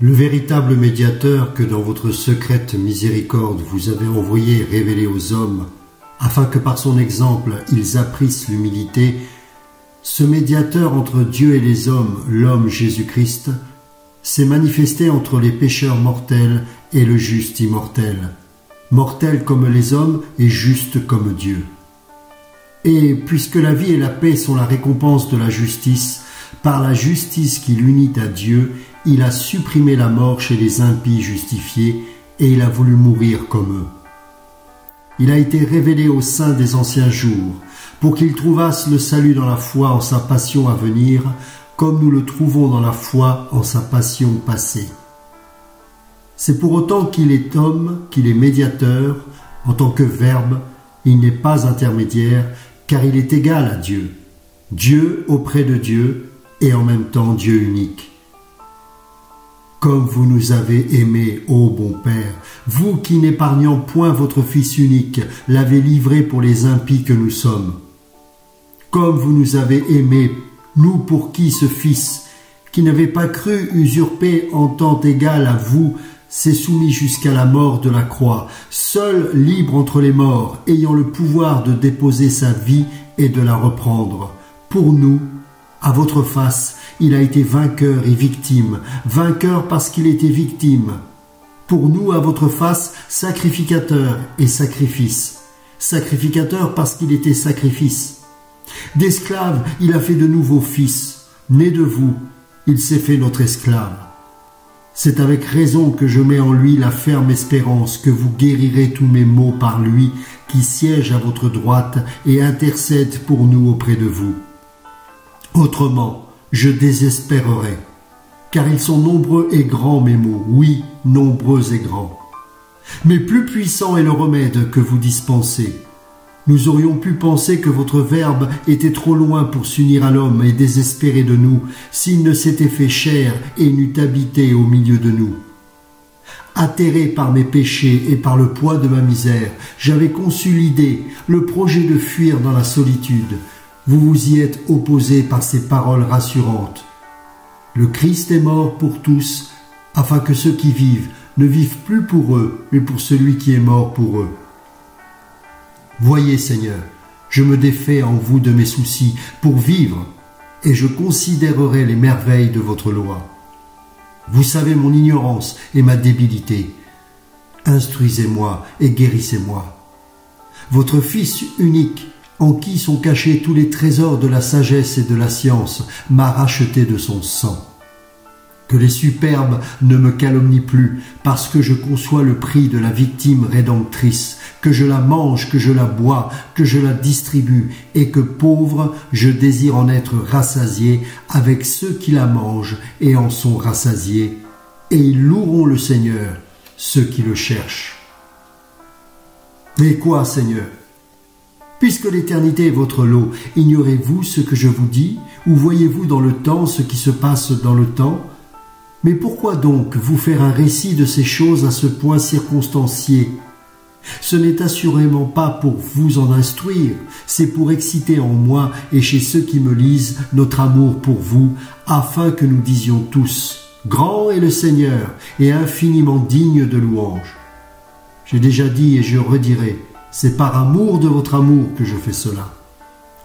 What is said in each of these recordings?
Le véritable médiateur que dans votre secrète miséricorde vous avez envoyé révéler aux hommes, afin que par son exemple ils apprissent l'humilité, ce médiateur entre Dieu et les hommes, l'homme Jésus-Christ, s'est manifesté entre les pécheurs mortels et le juste immortel, mortel comme les hommes et juste comme Dieu. Et puisque la vie et la paix sont la récompense de la justice, par la justice qui l'unit à Dieu, il a supprimé la mort chez les impies justifiés et il a voulu mourir comme eux. Il a été révélé aux saints des anciens jours pour qu'ils trouvassent le salut dans la foi en sa passion à venir, comme nous le trouvons dans la foi en sa passion passée. C'est pour autant qu'il est homme, qu'il est médiateur, en tant que Verbe, il n'est pas intermédiaire, car il est égal à Dieu, Dieu auprès de Dieu et en même temps Dieu unique. Comme vous nous avez aimés, ô bon Père, vous qui n'épargnant point votre Fils unique, l'avez livré pour les impies que nous sommes. Comme vous nous avez aimés, nous pour qui ce Fils, qui n'avait pas cru usurper en tant égal à vous, s'est soumis jusqu'à la mort de la croix, seul libre entre les morts, ayant le pouvoir de déposer sa vie et de la reprendre. Pour nous, à votre face, il a été vainqueur et victime, vainqueur parce qu'il était victime. Pour nous, à votre face, sacrificateur et sacrifice, sacrificateur parce qu'il était sacrifice. D'esclave, il a fait de nous vos fils, nés de vous, il s'est fait notre esclave. C'est avec raison que je mets en lui la ferme espérance que vous guérirez tous mes maux par lui qui siège à votre droite et intercède pour nous auprès de vous. Autrement, je désespérerai, car ils sont nombreux et grands mes maux, oui, nombreux et grands. Mais plus puissant est le remède que vous dispensez. Nous aurions pu penser que votre Verbe était trop loin pour s'unir à l'homme et désespérer de nous, s'il ne s'était fait chair et n'eût habité au milieu de nous. Atterré par mes péchés et par le poids de ma misère, j'avais conçu l'idée, le projet de fuir dans la solitude. Vous vous y êtes opposé par ces paroles rassurantes. Le Christ est mort pour tous, afin que ceux qui vivent ne vivent plus pour eux, mais pour celui qui est mort pour eux. Voyez, Seigneur, je me défais en vous de mes soucis pour vivre, et je considérerai les merveilles de votre loi. Vous savez mon ignorance et ma débilité. Instruisez-moi et guérissez-moi. Votre Fils unique, en qui sont cachés tous les trésors de la sagesse et de la science, m'a racheté de son sang. Que les superbes ne me calomnient plus, parce que je conçois le prix de la victime rédemptrice, que je la mange, que je la bois, que je la distribue, et que pauvre, je désire en être rassasié avec ceux qui la mangent et en sont rassasiés, et ils loueront le Seigneur, ceux qui le cherchent. Mais quoi, Seigneur? Puisque l'éternité est votre lot, ignorez-vous ce que je vous dis, ou voyez-vous dans le temps ce qui se passe dans le temps? Mais pourquoi donc vous faire un récit de ces choses à ce point circonstancié? Ce n'est assurément pas pour vous en instruire, c'est pour exciter en moi et chez ceux qui me lisent notre amour pour vous, afin que nous disions tous, grand est le Seigneur et infiniment digne de louange. J'ai déjà dit et je redirai, c'est par amour de votre amour que je fais cela.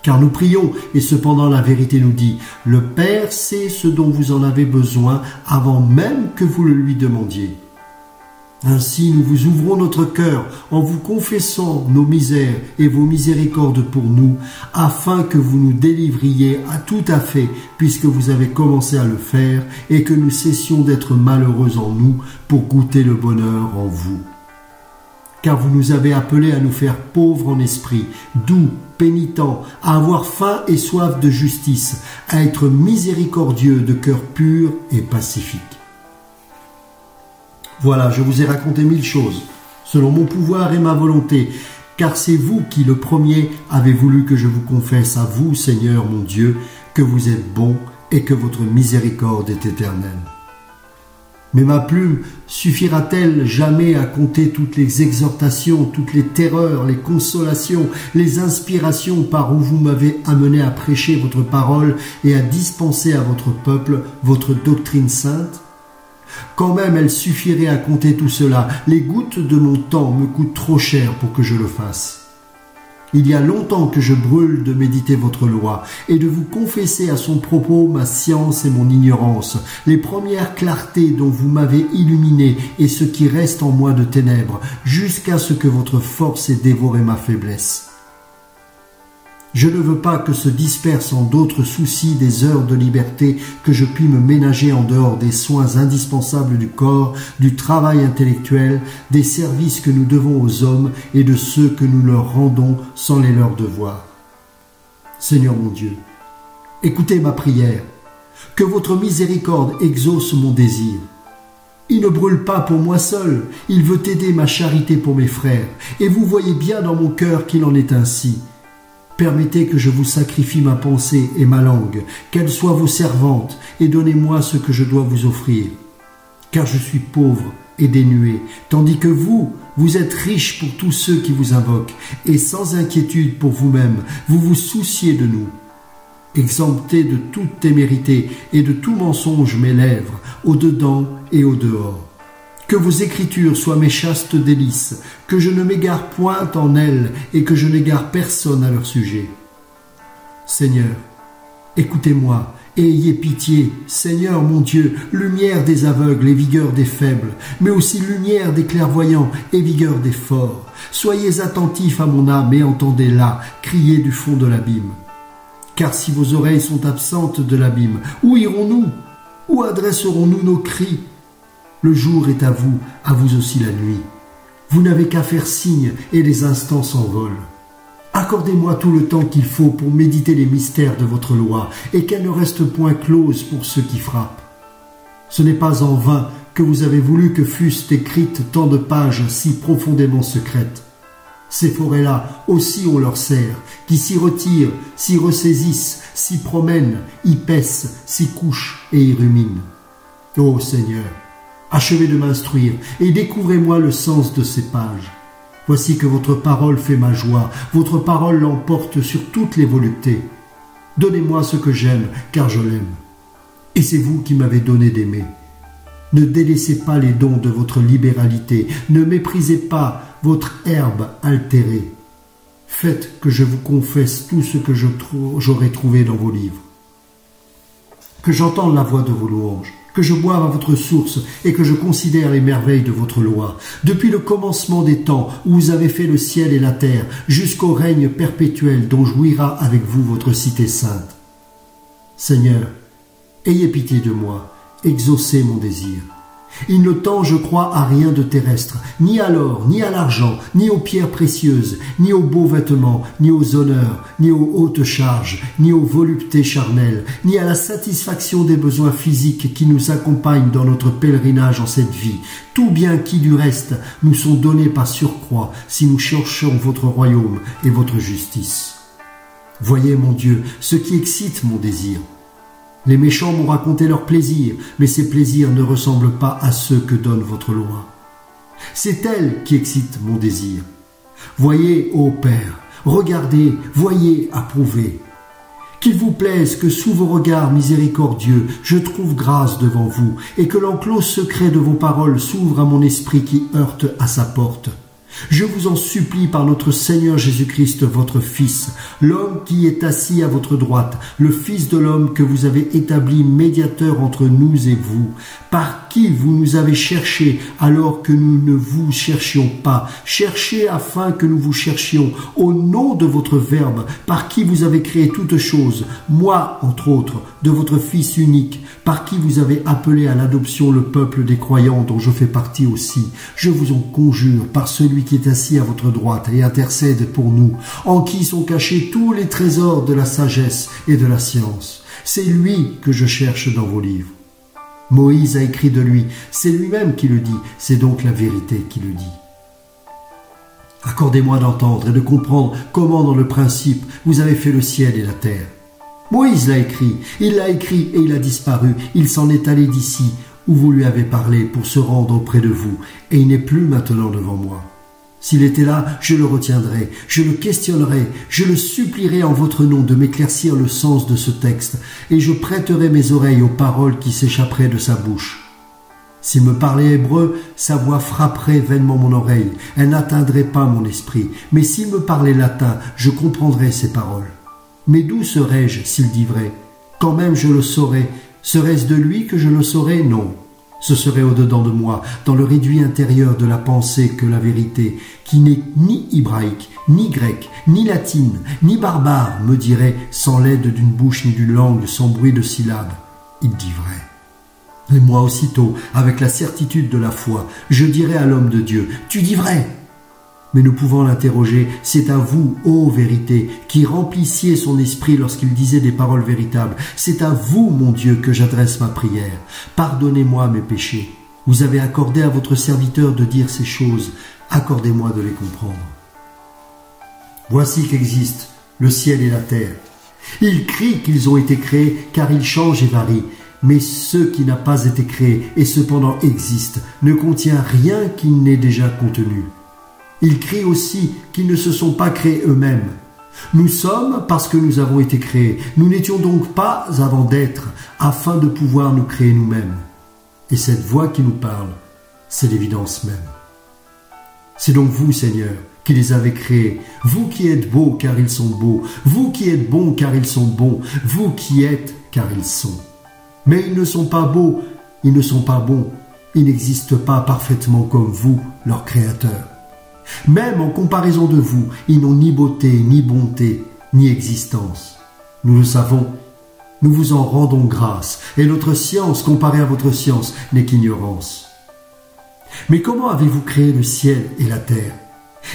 Car nous prions, et cependant la vérité nous dit, le Père sait ce dont vous en avez besoin avant même que vous le lui demandiez. Ainsi nous vous ouvrons notre cœur en vous confessant nos misères et vos miséricordes pour nous, afin que vous nous délivriez à tout à fait, puisque vous avez commencé à le faire, et que nous cessions d'être malheureux en nous pour goûter le bonheur en vous. Car vous nous avez appelés à nous faire pauvres en esprit, doux, pénitents, à avoir faim et soif de justice, à être miséricordieux, de cœur pur et pacifique. Voilà, je vous ai raconté 1000 choses, selon mon pouvoir et ma volonté, car c'est vous qui, le premier, avez voulu que je vous confesse à vous, Seigneur mon Dieu, que vous êtes bon et que votre miséricorde est éternelle. Mais ma plume suffira-t-elle jamais à compter toutes les exhortations, toutes les terreurs, les consolations, les inspirations par où vous m'avez amené à prêcher votre parole et à dispenser à votre peuple votre doctrine sainte? Quand même elle suffirait à compter tout cela, les gouttes de mon temps me coûtent trop cher pour que je le fasse. Il y a longtemps que je brûle de méditer votre loi et de vous confesser à son propos ma science et mon ignorance, les premières clartés dont vous m'avez illuminé et ce qui reste en moi de ténèbres, jusqu'à ce que votre force ait dévoré ma faiblesse. Je ne veux pas que se dispersent en d'autres soucis des heures de liberté que je puis me ménager en dehors des soins indispensables du corps, du travail intellectuel, des services que nous devons aux hommes et de ceux que nous leur rendons sans les leur devoir. Seigneur mon Dieu, écoutez ma prière, que votre miséricorde exauce mon désir. Il ne brûle pas pour moi seul, il veut aider ma charité pour mes frères, et vous voyez bien dans mon cœur qu'il en est ainsi. Permettez que je vous sacrifie ma pensée et ma langue, qu'elles soient vos servantes, et donnez-moi ce que je dois vous offrir. Car je suis pauvre et dénué, tandis que vous êtes riche pour tous ceux qui vous invoquent, et sans inquiétude pour vous-même, vous vous souciez de nous. Exemptez de toute témérité et de tout mensonge mes lèvres, au dedans et au dehors. Que vos écritures soient mes chastes délices, que je ne m'égare point en elles et que je n'égare personne à leur sujet. Seigneur, écoutez-moi et ayez pitié, Seigneur mon Dieu, lumière des aveugles et vigueur des faibles, mais aussi lumière des clairvoyants et vigueur des forts. Soyez attentifs à mon âme et entendez-la crier du fond de l'abîme. Car si vos oreilles sont absentes de l'abîme, où irons-nous? Où adresserons-nous nos cris? Le jour est à vous aussi la nuit. Vous n'avez qu'à faire signe et les instants s'envolent. Accordez-moi tout le temps qu'il faut pour méditer les mystères de votre loi et qu'elle ne reste point close pour ceux qui frappent. Ce n'est pas en vain que vous avez voulu que fussent écrites tant de pages si profondément secrètes. Ces forêts-là aussi on leur sert, qui s'y retirent, s'y ressaisissent, s'y promènent, y paissent, s'y couchent et y ruminent. Ô Seigneur, achevez de m'instruire et découvrez-moi le sens de ces pages. Voici que votre parole fait ma joie, votre parole l'emporte sur toutes les voluptés. Donnez-moi ce que j'aime, car je l'aime. Et c'est vous qui m'avez donné d'aimer. Ne délaissez pas les dons de votre libéralité, ne méprisez pas votre herbe altérée. Faites que je vous confesse tout ce que j'aurai trouvé dans vos livres. Que j'entende la voix de vos louanges, que je boive à votre source et que je considère les merveilles de votre loi. Depuis le commencement des temps où vous avez fait le ciel et la terre, jusqu'au règne perpétuel dont jouira avec vous votre cité sainte. Seigneur, ayez pitié de moi, exaucez mon désir. Il ne tend, je crois, à rien de terrestre, ni à l'or, ni à l'argent, ni aux pierres précieuses, ni aux beaux vêtements, ni aux honneurs, ni aux hautes charges, ni aux voluptés charnelles, ni à la satisfaction des besoins physiques qui nous accompagnent dans notre pèlerinage en cette vie, tout bien qui, du reste, nous sont donnés par surcroît si nous cherchons votre royaume et votre justice. Voyez, mon Dieu, ce qui excite mon désir. Les méchants m'ont raconté leurs plaisirs, mais ces plaisirs ne ressemblent pas à ceux que donne votre loi. C'est elle qui excite mon désir. Voyez, ô Père, regardez, voyez, approuvez. Qu'il vous plaise que sous vos regards miséricordieux, je trouve grâce devant vous, et que l'enclos secret de vos paroles s'ouvre à mon esprit qui heurte à sa porte. Je vous en supplie par notre Seigneur Jésus-Christ, votre Fils, l'homme qui est assis à votre droite, le Fils de l'homme que vous avez établi médiateur entre nous et vous, par qui vous nous avez cherchés alors que nous ne vous cherchions pas, cherchez afin que nous vous cherchions, au nom de votre Verbe, par qui vous avez créé toutes choses, moi, entre autres, de votre Fils unique, par qui vous avez appelé à l'adoption le peuple des croyants dont je fais partie aussi. Je vous en conjure, par celui qui est assis à votre droite et intercède pour nous, en qui sont cachés tous les trésors de la sagesse et de la science. C'est lui que je cherche dans vos livres. Moïse a écrit de lui, c'est lui-même qui le dit, c'est donc la vérité qui le dit. Accordez-moi d'entendre et de comprendre comment dans le principe vous avez fait le ciel et la terre. Moïse l'a écrit et il a disparu, il s'en est allé d'ici où vous lui avez parlé pour se rendre auprès de vous, et il n'est plus maintenant devant moi. S'il était là, je le retiendrai, je le questionnerai, je le supplierai en votre nom de m'éclaircir le sens de ce texte, et je prêterai mes oreilles aux paroles qui s'échapperaient de sa bouche. S'il me parlait hébreu, sa voix frapperait vainement mon oreille, elle n'atteindrait pas mon esprit. Mais s'il me parlait latin, je comprendrais ses paroles. Mais d'où serais-je s'il dit vrai? Quand même je le saurais. Serait-ce de lui que je le saurais? Non. Ce serait au-dedans de moi, dans le réduit intérieur de la pensée que la vérité, qui n'est ni hébraïque, ni grecque, ni latine, ni barbare, me dirait sans l'aide d'une bouche ni d'une langue, sans bruit de syllabes. Il dit vrai. Et moi aussitôt, avec la certitude de la foi, je dirais à l'homme de Dieu, « Tu dis vrai !» Mais nous pouvons l'interroger, « C'est à vous, ô vérité, qui remplissiez son esprit lorsqu'il disait des paroles véritables. C'est à vous, mon Dieu, que j'adresse ma prière. Pardonnez-moi mes péchés. Vous avez accordé à votre serviteur de dire ces choses. Accordez-moi de les comprendre. Voici qu'existent le ciel et la terre. Ils crient qu'ils ont été créés, car ils changent et varient. Mais ce qui n'a pas été créé et cependant existe ne contient rien qu'il n'ait déjà contenu. Ils crient aussi qu'ils ne se sont pas créés eux-mêmes. Nous sommes parce que nous avons été créés. Nous n'étions donc pas avant d'être, afin de pouvoir nous créer nous-mêmes. Et cette voix qui nous parle, c'est l'évidence même. C'est donc vous, Seigneur, qui les avez créés, vous qui êtes beaux car ils sont beaux, vous qui êtes bons car ils sont bons, vous qui êtes car ils sont. Mais ils ne sont pas beaux, ils ne sont pas bons, ils n'existent pas parfaitement comme vous, leur Créateur. Même en comparaison de vous, ils n'ont ni beauté, ni bonté, ni existence. Nous le savons, nous vous en rendons grâce, et notre science, comparée à votre science, n'est qu'ignorance. Mais comment avez-vous créé le ciel et la terre?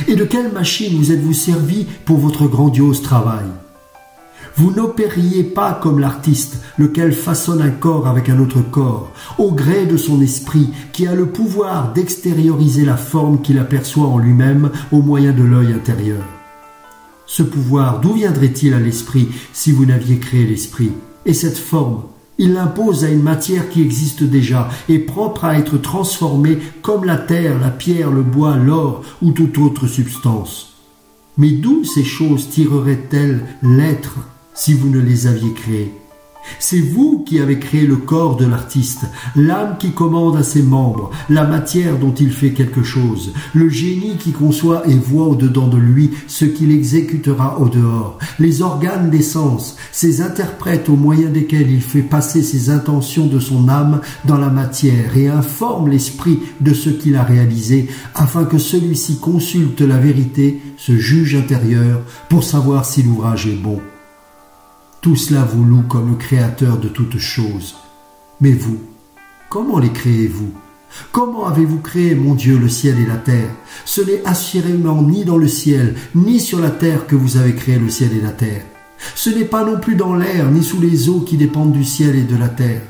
Et de quelle machine vous êtes-vous servi pour votre grandiose travail? Vous n'opériez pas comme l'artiste, lequel façonne un corps avec un autre corps, au gré de son esprit, qui a le pouvoir d'extérioriser la forme qu'il aperçoit en lui-même au moyen de l'œil intérieur. Ce pouvoir, d'où viendrait-il à l'esprit si vous n'aviez créé l'esprit? Et cette forme, il l'impose à une matière qui existe déjà et propre à être transformée comme la terre, la pierre, le bois, l'or ou toute autre substance. Mais d'où ces choses tireraient-elles l'être si vous ne les aviez créées? C'est vous qui avez créé le corps de l'artiste, l'âme qui commande à ses membres, la matière dont il fait quelque chose, le génie qui conçoit et voit au-dedans de lui ce qu'il exécutera au dehors, les organes des sens, ces interprètes au moyen desquels il fait passer ses intentions de son âme dans la matière et informe l'esprit de ce qu'il a réalisé, afin que celui-ci consulte la vérité, ce juge intérieur, pour savoir si l'ouvrage est bon. Tout cela vous loue comme le Créateur de toutes choses. Mais vous, comment les créez-vous? Comment avez-vous créé, mon Dieu, le ciel et la terre? Ce n'est assurément ni dans le ciel, ni sur la terre que vous avez créé le ciel et la terre. Ce n'est pas non plus dans l'air, ni sous les eaux qui dépendent du ciel et de la terre.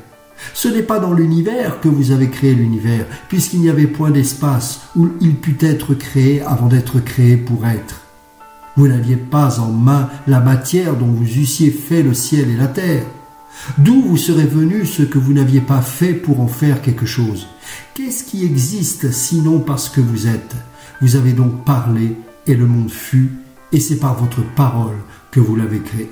Ce n'est pas dans l'univers que vous avez créé l'univers, puisqu'il n'y avait point d'espace où il put être créé avant d'être créé pour être. Vous n'aviez pas en main la matière dont vous eussiez fait le ciel et la terre. D'où vous serait venu ce que vous n'aviez pas fait pour en faire quelque chose? Qu'est-ce qui existe sinon parce que vous êtes? Vous avez donc parlé et le monde fut, et c'est par votre parole que vous l'avez créé.